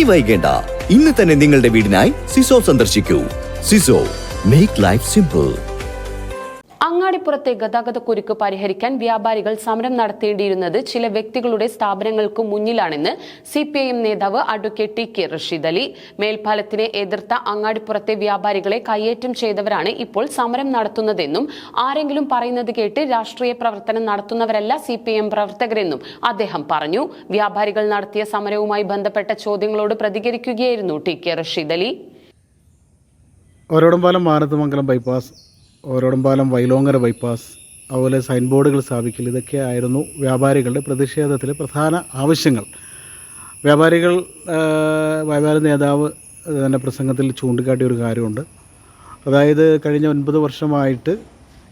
ഇനി വൈകേണ്ട, ഇന്ന് തന്നെ നിങ്ങളുടെ വീടിനായി സിസോ സന്ദർശിക്കൂ. സിസോ, മേക്ക് ലൈഫ് സിമ്പിൾ. അങ്ങാടിപ്പുറത്തെ ഗതാഗതക്കുരുക്ക് പരിഹരിക്കാൻ വ്യാപാരികൾ സമരം നടത്തേണ്ടിയിരുന്നത് ചില വ്യക്തികളുടെ സ്ഥാപനങ്ങൾക്ക് മുന്നിലാണെന്ന് CPIM നേതാവ് അഡ്വക്കേറ്റ് ടി.കെ. റഷീദ് അലി. മേൽപ്പാലത്തിനെ എതിർത്ത അങ്ങാടിപ്പുറത്തെ വ്യാപാരികളെ കയ്യേറ്റം ചെയ്തവരാണ് ഇപ്പോൾ സമരം നടത്തുന്നതെന്നും ആരെങ്കിലും പറയുന്നത് കേട്ട് രാഷ്ട്രീയ പ്രവർത്തനം നടത്തുന്നവരല്ല CPIM പ്രവർത്തകരെന്നും അദ്ദേഹം പറഞ്ഞു. വ്യാപാരികൾ നടത്തിയ സമരവുമായി ബന്ധപ്പെട്ട ചോദ്യങ്ങളോട് പ്രതികരിക്കുകയായിരുന്നു T K. Rasheed Ali. Orodampalam Manathumangalam bypass, Orodampalam Vailongara bypass, അതുപോലെ സൈൻ ബോർഡുകൾ സ്ഥാപിക്കൽ, ഇതൊക്കെ ആയിരുന്നു വ്യാപാരികളുടെ പ്രതിഷേധത്തിലെ പ്രധാന ആവശ്യങ്ങൾ. വ്യാപാരി നേതാവ് തന്നെ പ്രസംഗത്തിൽ ചൂണ്ടിക്കാട്ടിയ ഒരു കാര്യമുണ്ട്. അതായത് കഴിഞ്ഞ 9 വർഷമായിട്ട്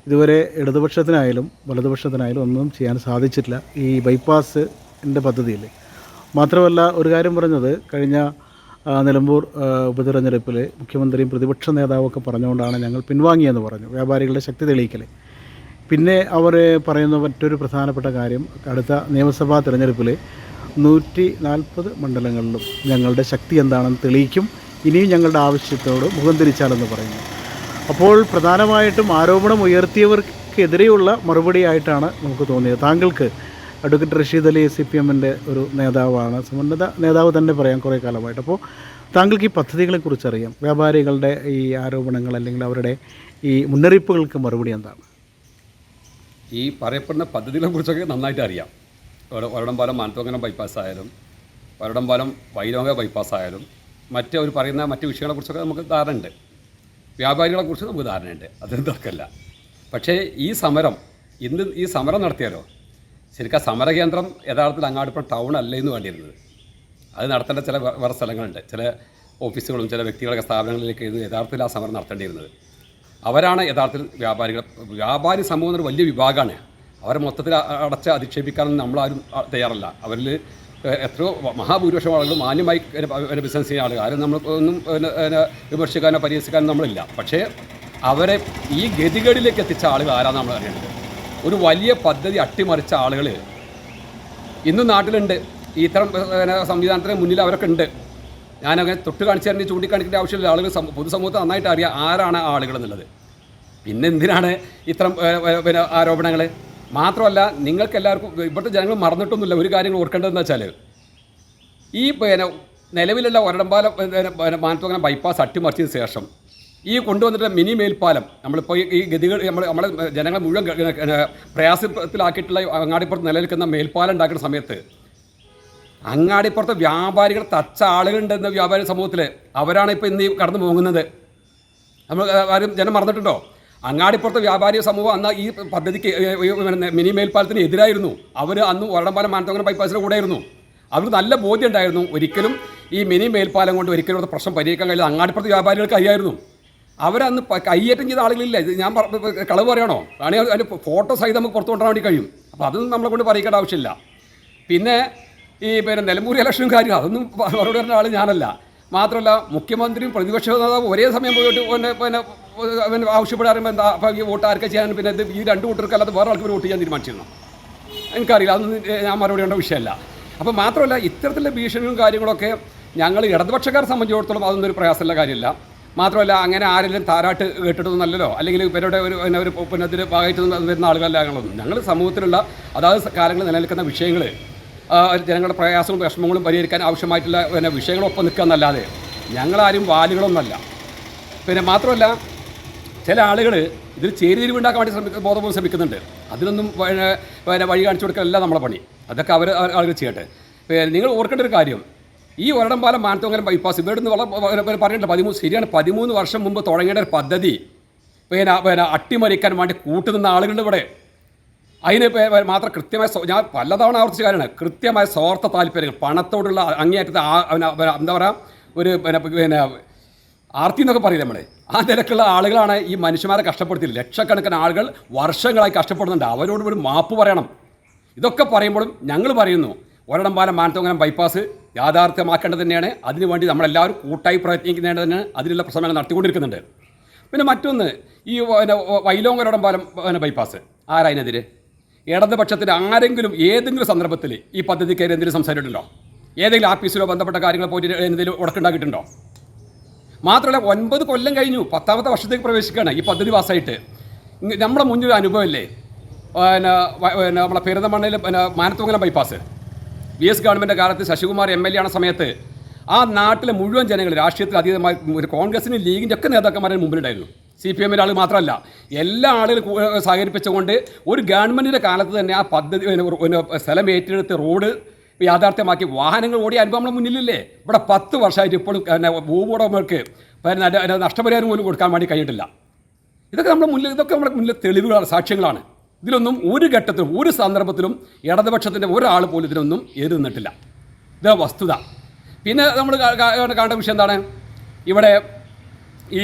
ഇതുവരെ ഇടതുപക്ഷത്തിനായാലും വലതുപക്ഷത്തിനായാലും ഒന്നും ചെയ്യാൻ സാധിച്ചിട്ടില്ല ഈ ബൈപ്പാസിൻ്റെ പദ്ധതിയിൽ. മാത്രമല്ല ഒരു കാര്യം പറഞ്ഞത്, കഴിഞ്ഞ നിലമ്പൂർ ഉപതെരഞ്ഞെടുപ്പിൽ മുഖ്യമന്ത്രിയും പ്രതിപക്ഷ നേതാവൊക്കെ പറഞ്ഞുകൊണ്ടാണ് ഞങ്ങൾ പിൻവാങ്ങിയെന്ന് പറഞ്ഞു, വ്യാപാരികളുടെ ശക്തി തെളിയിക്കൽ. പിന്നെ അവർ പറയുന്ന മറ്റൊരു പ്രധാനപ്പെട്ട കാര്യം, അടുത്ത നിയമസഭാ തിരഞ്ഞെടുപ്പിൽ 140 മണ്ഡലങ്ങളിലും ഞങ്ങളുടെ ശക്തി എന്താണെന്ന് തെളിയിക്കും, ഇനിയും ഞങ്ങളുടെ ആവശ്യത്തോട് മുഖം തിരിച്ചാലെന്ന് പറയുന്നു. അപ്പോൾ പ്രധാനമായിട്ടും ആരോപണം ഉയർത്തിയവർക്കെതിരെയുള്ള മറുപടിയായിട്ടാണ് നമുക്ക് തോന്നിയത്. താങ്കൾക്ക് അഡ്വക്കേറ്റ് റഷീദ് അലി CPIMൻ്റെ ഒരു നേതാവാണ്, സമുന്നത നേതാവ് തന്നെ പറയാം കുറേ കാലമായിട്ട്. അപ്പോൾ താങ്കൾക്ക് ഈ പദ്ധതികളെക്കുറിച്ച് അറിയാം, വ്യാപാരികളുടെ ഈ ആരോപണങ്ങൾ അല്ലെങ്കിൽ അവരുടെ ഈ മുന്നറിയിപ്പുകൾക്ക് മറുപടി എന്താണ്? ഈ പറയപ്പെടുന്ന പദ്ധതികളെ കുറിച്ചൊക്കെ നന്നായിട്ട് അറിയാം. വരടംപാലം മാനത്തുമംഗലം ബൈപ്പാസ് ആയാലും വരടംപാലം വൈലോങ്ങ ബൈപ്പാസ് ആയാലും അവർ പറയുന്ന മറ്റ് വിഷയങ്ങളെക്കുറിച്ചൊക്കെ നമുക്ക് ധാരണയുണ്ട്. വ്യാപാരികളെക്കുറിച്ച് നമുക്ക് ധാരണയുണ്ട്, അതൊന്നും തർക്കമല്ല. പക്ഷേ ഈ സമരം നടത്തിയാലോ, ശരിക്കും സമരകേന്ദ്രം യഥാർത്ഥത്തിൽ അങ്ങാടിപ്പുറം ടൗൺ അല്ലേന്ന് വേണ്ടിയിരുന്നത്. അത് നടത്തേണ്ട ചില വേറെ സ്ഥലങ്ങളുണ്ട്, ചില ഓഫീസുകളും ചില വ്യക്തികളുടെ സ്ഥാപനങ്ങളിലേക്ക് യഥാർത്ഥത്തിൽ ആ സമരം നടത്തേണ്ടിയിരുന്നത്. അവരാണ് യഥാർത്ഥത്തിൽ വ്യാപാരി സമൂഹം എന്നൊരു വലിയ വിഭാഗമാണ്. അവരെ മൊത്തത്തിൽ അടച്ച് അധിക്ഷേപിക്കാനൊന്നും നമ്മളാരും തയ്യാറല്ല. അവരിൽ എത്രയോ മഹാഭൂരിപക്ഷം ആളുകൾ മാന്യമായി ബിസിനസ് ചെയ്യുന്ന ആളുകൾ, ആരും നമ്മൾ ഒന്നും വിമർശിക്കാനോ പരിഹസിക്കാനോ നമ്മളില്ല. പക്ഷേ അവരെ ഈ ഗതികേടിലേക്ക് എത്തിച്ച ആളുകൾ ആരാണ് നമ്മൾ അറിയേണ്ടത്. ഒരു വലിയ പദ്ധതി അട്ടിമറിച്ച ആളുകൾ ഇന്നും നാട്ടിലുണ്ട്. ഇത്തരം സംവിധാനത്തിന് മുന്നിൽ അവരൊക്കെ ഉണ്ട്. ഞാനങ്ങനെ തൊട്ട് കാണിച്ചു തരേണ്ടി ചൂണ്ടിക്കാണിക്കേണ്ട ആവശ്യമില്ല. ആളുകൾ പൊതുസമൂഹത്തെ നന്നായിട്ട് അറിയാം ആരാണ് ആളുകൾ എന്നുള്ളത്. പിന്നെ എന്തിനാണ് ഇത്തരം ആരോപണങ്ങൾ? മാത്രമല്ല, നിങ്ങൾക്ക് എല്ലാവർക്കും ഇവിടുത്തെ ജനങ്ങൾ മറന്നിട്ടൊന്നുമില്ല ഒരു കാര്യങ്ങൾ ഓർക്കേണ്ടതെന്ന് വെച്ചാൽ, ഈ നിലവിലുള്ള ഒരടമ്പാലം മാനത്തുമംഗലം ബൈപ്പാസ് അട്ടിമറിച്ചതിന് ശേഷം ഈ കൊണ്ടുവന്നിട്ട് മിനി മേൽപ്പാലം, നമ്മളിപ്പോൾ ഈ ഗതികൾ നമ്മളെ ജനങ്ങളെ മുഴുവൻ പ്രയാസത്തിലാക്കിയിട്ടുള്ള അങ്ങാടിപ്പുറത്ത് നിലനിൽക്കുന്ന മേൽപ്പാലം ഉണ്ടാക്കുന്ന സമയത്ത് അങ്ങാടിപ്പുറത്തെ വ്യാപാരികൾ തച്ച ആളുകളുണ്ടെന്ന വ്യാപാരി സമൂഹത്തിൽ അവരാണ് ഇപ്പോൾ ഇന്ന് കടന്നു പോകുന്നത്. നമ്മൾ ആരും ജനം മറന്നിട്ടുണ്ടോ? അങ്ങാടിപ്പുറത്തെ വ്യാപാരി സമൂഹം അന്ന് ഈ പദ്ധതിക്ക് മിനി മേൽപ്പാലത്തിന് എതിരായിരുന്നു. അവർ അന്ന് വരടംപാലം മാനത്തുമംഗലം ബൈപ്പാസിൻ്റെ കൂടെയായിരുന്നു. അവർക്ക് നല്ല ബോധ്യം ഉണ്ടായിരുന്നു, ഒരിക്കലും ഈ മിനി മേൽപ്പാലം കൊണ്ട് ഒരിക്കലും ഒരു പ്രശ്നം പരിഹരിക്കാൻ കഴിയില്ല. അങ്ങാടിപ്പുറത്തെ വ്യാപാരികൾക്ക് അറിയായിരുന്നു. അവരന്ന് കയ്യേറ്റം ചെയ്ത ആളുകളില്ല. ഇത് ഞാൻ കളവ് പറയണോ? ആണെങ്കിൽ അതിൻ്റെ ഫോട്ടോ സഹിതം നമുക്ക് പുറത്തു കൊണ്ടുവരാൻ വേണ്ടി കഴിയും. അപ്പോൾ അതൊന്നും നമ്മളെ കൊണ്ട് പറയിക്കേണ്ട ആവശ്യമില്ല. പിന്നെ ഈ നിലമ്പൂർ ഇലക്ഷനും കാര്യം അതൊന്നും മറുപടി പറഞ്ഞ ആൾ ഞാനല്ല. മാത്രമല്ല, മുഖ്യമന്ത്രിയും പ്രതിപക്ഷ നേതാവ് ഒരേ സമയം പോയിട്ട് ആവശ്യപ്പെടാറുമ്പോൾ എന്താ അപ്പോൾ ഈ വോട്ട് ആർക്കെ ചെയ്യാൻ, പിന്നെ ഇത് ഈ 2 കൂട്ടർക്ക് അല്ലാതെ വേറെ ആൾക്ക് വോട്ട് ചെയ്യാൻ തീരുമാനിച്ചിരുന്നു? എനിക്കറിയില്ല, അതൊന്നും ഞാൻ മറുപടി ചെയ്യേണ്ട വിഷയമല്ല. അപ്പോൾ മാത്രമല്ല, ഇത്തരത്തിലുള്ള ഭീഷണികളും കാര്യങ്ങളൊക്കെ ഞങ്ങൾ ഇടതുപക്ഷക്കാരെ സംബന്ധിച്ചിടത്തോളം അതൊന്നും ഒരു പ്രയാസമുള്ള കാര്യമില്ല. മാത്രമല്ല, അങ്ങനെ ആരെങ്കിലും താരാട്ട് കേട്ടിട്ടൊന്നുമല്ലല്ലോ, അല്ലെങ്കിൽ ഇവരുടെ ഒരു പുനത്തിന് ഭാഗമായിട്ട് വരുന്ന ആളുകളല്ല ഞങ്ങളൊന്നും. ഞങ്ങൾ സമൂഹത്തിലുള്ള അതാത് കാലങ്ങളിൽ നിലനിൽക്കുന്ന വിഷയങ്ങൾ, ജനങ്ങളുടെ പ്രയാസങ്ങളും വിഷമങ്ങളും പരിഹരിക്കാൻ ആവശ്യമായിട്ടുള്ള വിഷയങ്ങളൊപ്പം നിൽക്കുക എന്നല്ലാതെ ഞങ്ങളാരും വാലുകളൊന്നുമല്ല. പിന്നെ മാത്രമല്ല, ചില ആളുകൾ ഇതിൽ ചേരിതിരിവുണ്ടാക്കാൻ വേണ്ടി ബോധപൂർവ്വം ശ്രമിക്കുന്നുണ്ട്. അതിനൊന്നും വഴി കാണിച്ചു കൊടുക്കലല്ല നമ്മളെ പണി. അതൊക്കെ ആളുകൾ ചെയ്യട്ടെ. നിങ്ങൾ ഓർക്കേണ്ട ഒരു കാര്യം, ഈ ഒരടംപാലം മാനത്തുമംഗലം ബൈപ്പാസ് ഇവിടെ നിന്ന് പറഞ്ഞിട്ടില്ല, ശരിയാണ്, 13 വർഷം മുമ്പ് തുടങ്ങേണ്ട ഒരു പദ്ധതി അട്ടിമറിക്കാൻ വേണ്ടി കൂട്ടുനിന്ന ആളുകളുടെ ഇവിടെ. അതിന് മാത്രം കൃത്യമായ, ഞാൻ പലതവണ ആവർത്തിച്ച കാര്യമാണ്, കൃത്യമായ സ്വാർത്ഥ താല്പര്യങ്ങൾ, പണത്തോടുള്ള അങ്ങേയറ്റത്തെ എന്താ പറയുക, ഒരു ആർത്തി എന്നൊക്കെ പറയില്ല നമ്മൾ, ആ നിരക്കുള്ള ആളുകളാണ് ഈ മനുഷ്യന്മാരെ കഷ്ടപ്പെടുത്തിയത്. ലക്ഷക്കണക്കിന് ആളുകൾ വർഷങ്ങളായി കഷ്ടപ്പെടുന്നുണ്ട്. അവരോട് ഒരു മാപ്പ് പറയണം. ഇതൊക്കെ പറയുമ്പോഴും ഞങ്ങൾ പറയുന്നു, ഒരടംപാലം മാനത്തുമംഗലം ബൈപ്പാസ് യാഥാർത്ഥ്യമാക്കേണ്ടത് തന്നെയാണ്. അതിനുവേണ്ടി നമ്മളെല്ലാവരും കൂട്ടായി പ്രയത്നിക്കുന്നതിന് തന്നെ അതിനുള്ള പ്രശ്നങ്ങൾ നടത്തിക്കൊണ്ടിരിക്കുന്നുണ്ട്. പിന്നെ മറ്റൊന്ന്, ഈ വൈലോങ്ങര ഒരടംപാലം ബൈപ്പാസ് ആരതിനെതിരെ? ഇടതുപക്ഷത്തിൽ ആരെങ്കിലും ഏതെങ്കിലും സന്ദർഭത്തിൽ ഈ പദ്ധതിക്കാർ എന്തെങ്കിലും സംസാരിച്ചിട്ടുണ്ടോ? ഏതെങ്കിലും ആഫീസിലോ ബന്ധപ്പെട്ട കാര്യങ്ങൾ പോയിട്ട് എന്തെങ്കിലും ഉടക്കുണ്ടാക്കിയിട്ടുണ്ടോ? മാത്രമല്ല 9 കൊല്ലം കഴിഞ്ഞു, 10ാമത്തെ വർഷത്തേക്ക് പ്രവേശിക്കുകയാണ് ഈ പദ്ധതി പാസ്സായിട്ട്. നമ്മുടെ മുന്നിൽ അനുഭവമില്ലേ നമ്മളെ പെരുന്തമണ്ണയിൽ മാനത്തുമംഗലം ബൈപ്പാസ് VS ഗവൺമെൻറ് കാലത്ത് ശശികുമാർ MLA ആണ സമയത്ത് ആ നാട്ടിലെ മുഴുവൻ ജനങ്ങൾ രാഷ്ട്രീയത്തിൽ അതീതമായി ഒരു കോൺഗ്രസിനും ലീഗിൻ്റെ ഒക്കെ നേതാക്കന്മാരുടെ മുമ്പിലുണ്ടായിരുന്നു. CPM ആൾ മാത്രമല്ല എല്ലാ ആളുകളും സഹകരിപ്പിച്ചുകൊണ്ട് ഒരു ഗവൺമെൻറ്റിൻ്റെ കാലത്ത് തന്നെ ആ പദ്ധതി സ്ഥലം ഏറ്റെടുത്ത് റോഡ് യാഥാർത്ഥ്യമാക്കി വാഹനങ്ങൾ ഓടിയ അനുഭവം നമ്മുടെ മുന്നിലില്ലേ? ഇവിടെ 10 വർഷമായിട്ട് ഇപ്പോഴും ഭൂവുടമകൾക്ക് നഷ്ടപരിഹാരം പോലും കൊടുക്കാൻ വേണ്ടി കഴിഞ്ഞിട്ടില്ല. ഇതൊക്കെ നമ്മുടെ മുന്നിൽ തെളിവുകളാണ്, സാക്ഷ്യങ്ങളാണ്. ഇതിലൊന്നും ഒരു ഘട്ടത്തിലും ഒരു സന്ദർഭത്തിലും ഇടതുപക്ഷത്തിൻ്റെ ഒരാൾ പോലും ഇതിനൊന്നും എതിര് നിന്നിട്ടില്ല. ഇത് വസ്തുത. പിന്നെ നമ്മൾ കാണേണ്ട വിഷയം എന്താണ്? ഇവിടെ ഈ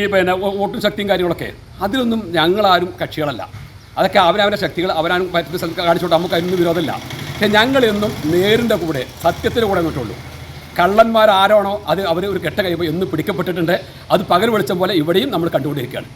വോട്ടും ശക്തിയും കാര്യങ്ങളൊക്കെ അതിലൊന്നും ഞങ്ങളാരും കക്ഷികളല്ല. അതൊക്കെ അവരവരുടെ ശക്തികൾ അവരാരും മറ്റൊരു സ്ഥലത്ത് കാണിച്ചോട്ട് നമുക്ക് അതിനൊന്നും വിരോധമില്ല. പക്ഷേ ഞങ്ങളെന്നും നേരിൻ്റെ കൂടെ സത്യത്തിൻ്റെ കൂടെ നിന്നിട്ടുള്ളൂ. കള്ളന്മാരാരാണോ അത് അവർ ഒരു കെട്ട കഴിയുമ്പോൾ എന്നും പിടിക്കപ്പെട്ടിട്ടുണ്ട്. അത് പകൽ വെളിച്ചം പോലെ ഇവിടെയും നമ്മൾ കണ്ടുകൊണ്ടിരിക്കുകയാണ്.